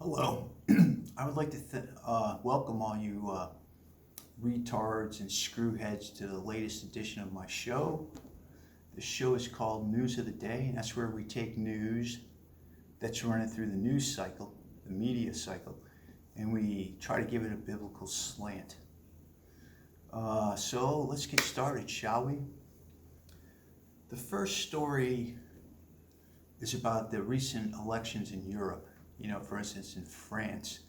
Hello. I would like to welcome all you retards and screwheads to the latest edition of my show. The show is called News of the Day, and that's where we take news that's running through the news cycle, the media cycle, and we try to give it a biblical slant. So let's get started, shall we? The first story is about the recent elections in Europe. For instance, in France,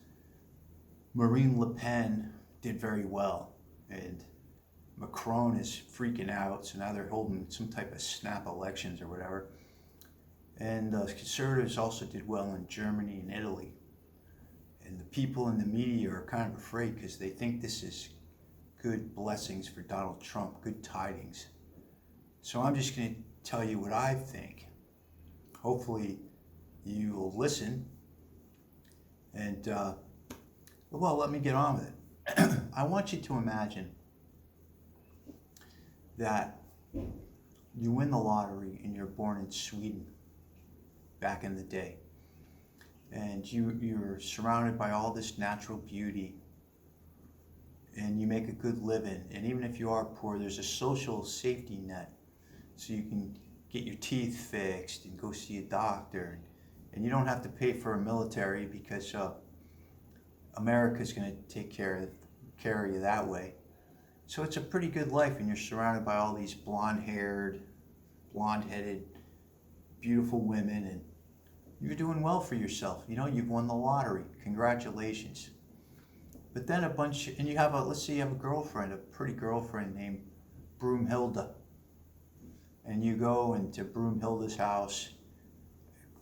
Marine Le Pen did very well, and Macron is freaking out, so now they're holding some type of snap elections or whatever. And conservatives also did well in Germany and Italy. And the people in the media are kind of afraid because they think this is good blessings for Donald Trump, good tidings. So I'm just going to tell you what I think. Hopefully you will listen. And, let me get on with it. I want you to imagine that you win the lottery and you're born in Sweden back in the day. And you're surrounded by all this natural beauty and you make a good living. And even if you are poor, there's a social safety net so you can get your teeth fixed and go see a doctor. And you don't have to pay for a military because America's going to take care of you that way. So it's a pretty good life, and you're surrounded by all these blonde-haired, blonde-headed, beautiful women, and you're doing well for yourself. You've won the lottery. Congratulations. But then let's say you have a girlfriend, a pretty girlfriend named Broomhilda. And you go into Broomhilda's house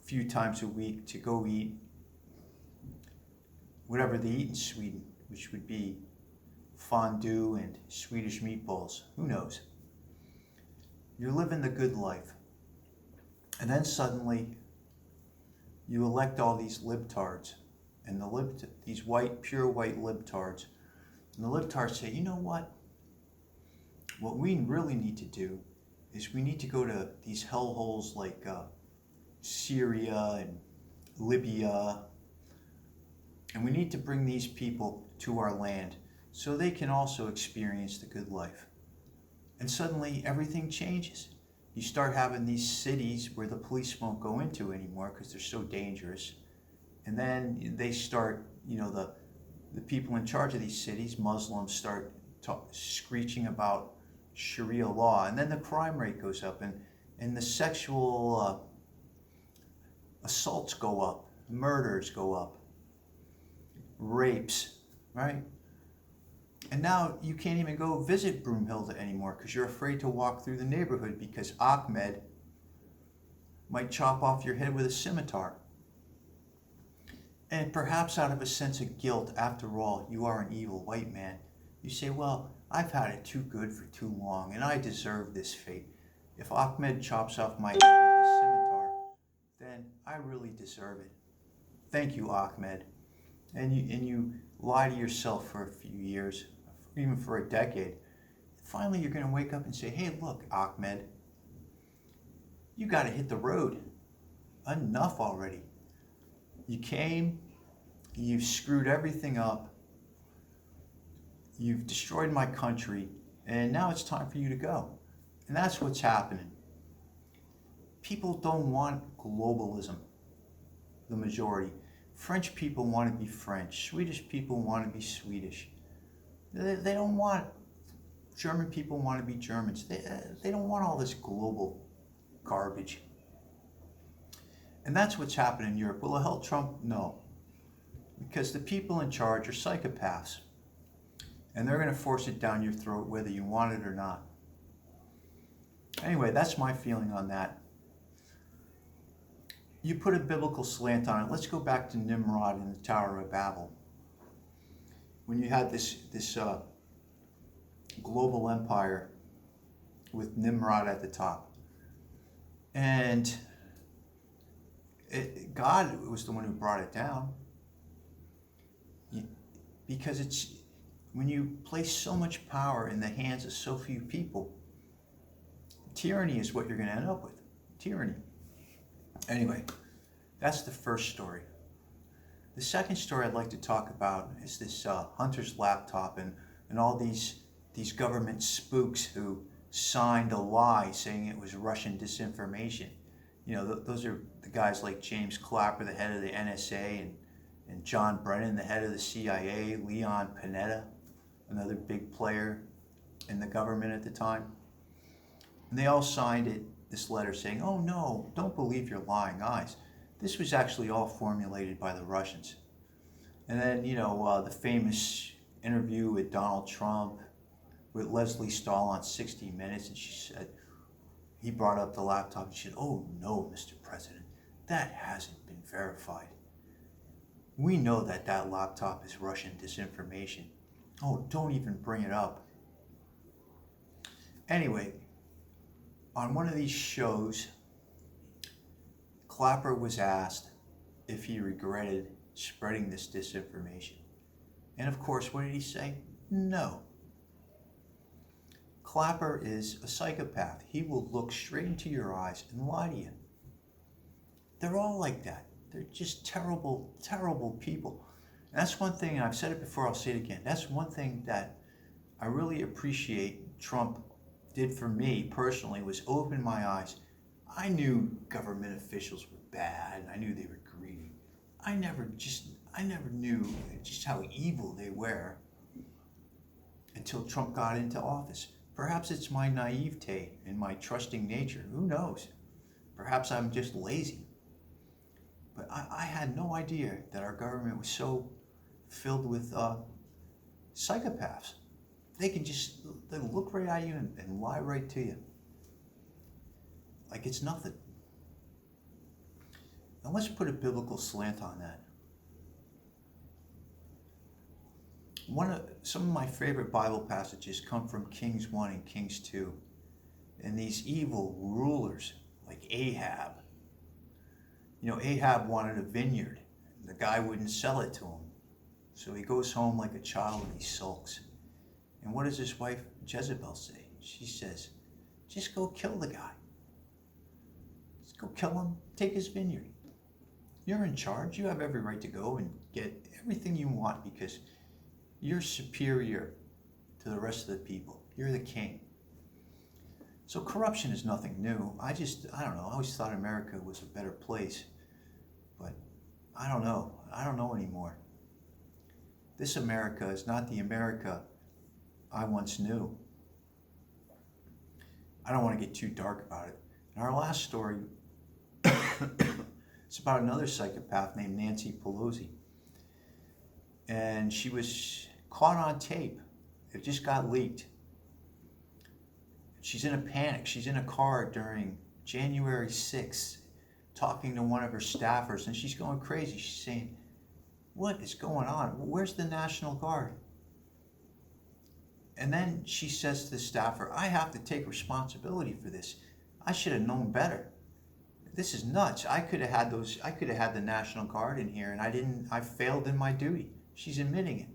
few times a week to go eat whatever they eat in Sweden, which would be fondue and Swedish meatballs. Who knows? You're living the good life. And then suddenly you elect all these libtards and these pure white libtards. And the libtards say, you know what? What we really need to do is we need to go to these hellholes like Syria and Libya, and we need to bring these people to our land so they can also experience the good life. And suddenly everything changes. You start having these cities where the police won't go into anymore because they're so dangerous. And then they start, the people in charge of these cities, Muslims, start screeching about Sharia law. And then the crime rate goes up, and the sexual assaults go up, murders go up, rapes, right? And now you can't even go visit Broomhilda anymore because you're afraid to walk through the neighborhood because Ahmed might chop off your head with a scimitar. And perhaps out of a sense of guilt, after all, you are an evil white man. You say, well, I've had it too good for too long and I deserve this fate. If Ahmed chops off my head with his scimitar, then I really deserve it. Thank you, Ahmed. And you lie to yourself for a few years, even for a decade. Finally, you're going to wake up and say, hey, look, Ahmed, you got to hit the road. Enough already. You came, you've screwed everything up, you've destroyed my country, and now it's time for you to go. And that's what's happening. People don't want globalism, the majority. French people want to be French. Swedish people want to be Swedish. They don't want, German people want to be Germans. They don't want all this global garbage. And that's what's happening in Europe. Will it help Trump? No. Because the people in charge are psychopaths. And they're going to force it down your throat whether you want it or not. Anyway, that's my feeling on that. You put a biblical slant on it. Let's go back to Nimrod in the Tower of Babel. When you had this global empire with Nimrod at the top. And God was the one who brought it down. Because when you place so much power in the hands of so few people, tyranny is what you're going to end up with. Tyranny. Anyway, that's the first story. The second story I'd like to talk about is this Hunter's laptop and all these government spooks who signed a lie saying it was Russian disinformation. You know, those are the guys like James Clapper, the head of the NSA, and John Brennan, the head of the CIA, Leon Panetta, another big player in the government at the time. And they all signed this letter saying, oh no, don't believe your lying eyes. This was actually all formulated by the Russians. And then, the famous interview with Donald Trump, with Leslie Stahl on 60 Minutes, and he brought up the laptop and she said, oh no, Mr. President, that hasn't been verified. We know that laptop is Russian disinformation. Oh, don't even bring it up. Anyway, on one of these shows, Clapper was asked if he regretted spreading this disinformation. And of course, what did he say? No. Clapper is a psychopath. He will look straight into your eyes and lie to you. They're all like that. They're just terrible, terrible people. And that's one thing, and I've said it before, I'll say it again. That's one thing that I really appreciate Trump did for me personally, was open my eyes. I knew government officials were bad. I knew they were greedy. I never knew just how evil they were until Trump got into office. Perhaps it's my naivete and my trusting nature. Who knows? Perhaps I'm just lazy. But I had no idea that our government was so filled with psychopaths. They look right at you and lie right to you. Like it's nothing. Now let's put a biblical slant on that. Some of my favorite Bible passages come from Kings 1 and Kings 2. And these evil rulers like Ahab. Ahab wanted a vineyard. And the guy wouldn't sell it to him. So he goes home like a child and he sulks. And what does his wife Jezebel say? She says, just go kill the guy. Just go kill him, take his vineyard. You're in charge. You have every right to go and get everything you want because you're superior to the rest of the people. You're the king. So corruption is nothing new. I don't know. I always thought America was a better place. But I don't know. I don't know anymore. This America is not the America I once knew. I don't want to get too dark about it. And our last story, it's about another psychopath named Nancy Pelosi. And she was caught on tape. It just got leaked. She's in a panic. She's in a car during January 6th talking to one of her staffers, and she's going crazy. She's saying, what is going on? Where's the National Guard? And then she says to the staffer, I have to take responsibility for this. I should have known better. This is nuts. I could have had the National Guard in here, and I failed in my duty. She's admitting it.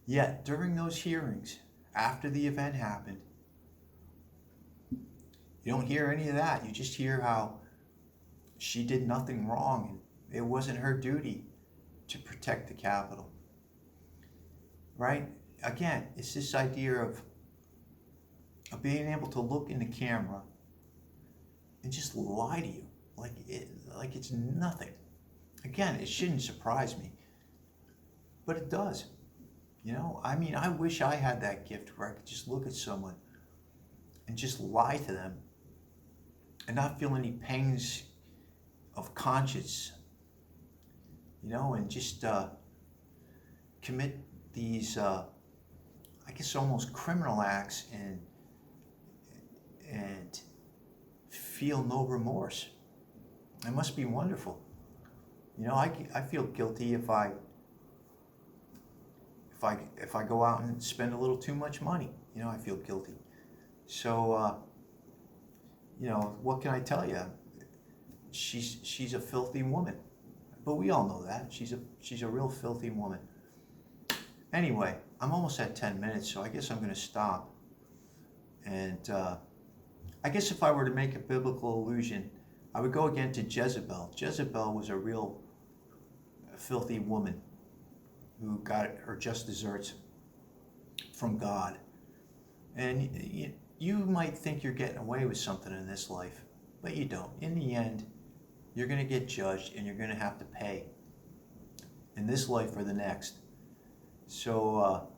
Yet, during those hearings, after the event happened, you don't hear any of that. You just hear how she did nothing wrong and it wasn't her duty to protect the Capitol. Right? Again, it's this idea of being able to look in the camera and just lie to you like it's nothing. Again, it shouldn't surprise me, but it does. I wish I had that gift where I could just look at someone and just lie to them and not feel any pangs of conscience, and just commit these, almost criminal acts and feel no remorse. It must be wonderful. I feel guilty if I go out and spend a little too much money. I feel guilty. So, what can I tell you? She's a filthy woman, but we all know that she's a real filthy woman. Anyway, I'm almost at 10 minutes, so I guess I'm going to stop. And I guess if I were to make a biblical allusion, I would go again to Jezebel. Jezebel was a real a filthy woman who got her just desserts from God. And you might think you're getting away with something in this life, but you don't. In the end, you're going to get judged and you're going to have to pay in this life or the next. So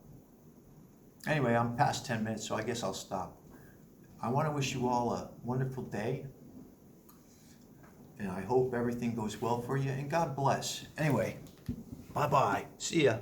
anyway, I'm past 10 minutes, so I guess I'll stop. I want to wish you all a wonderful day, and I hope everything goes well for you, and God bless. Anyway, bye-bye. See ya.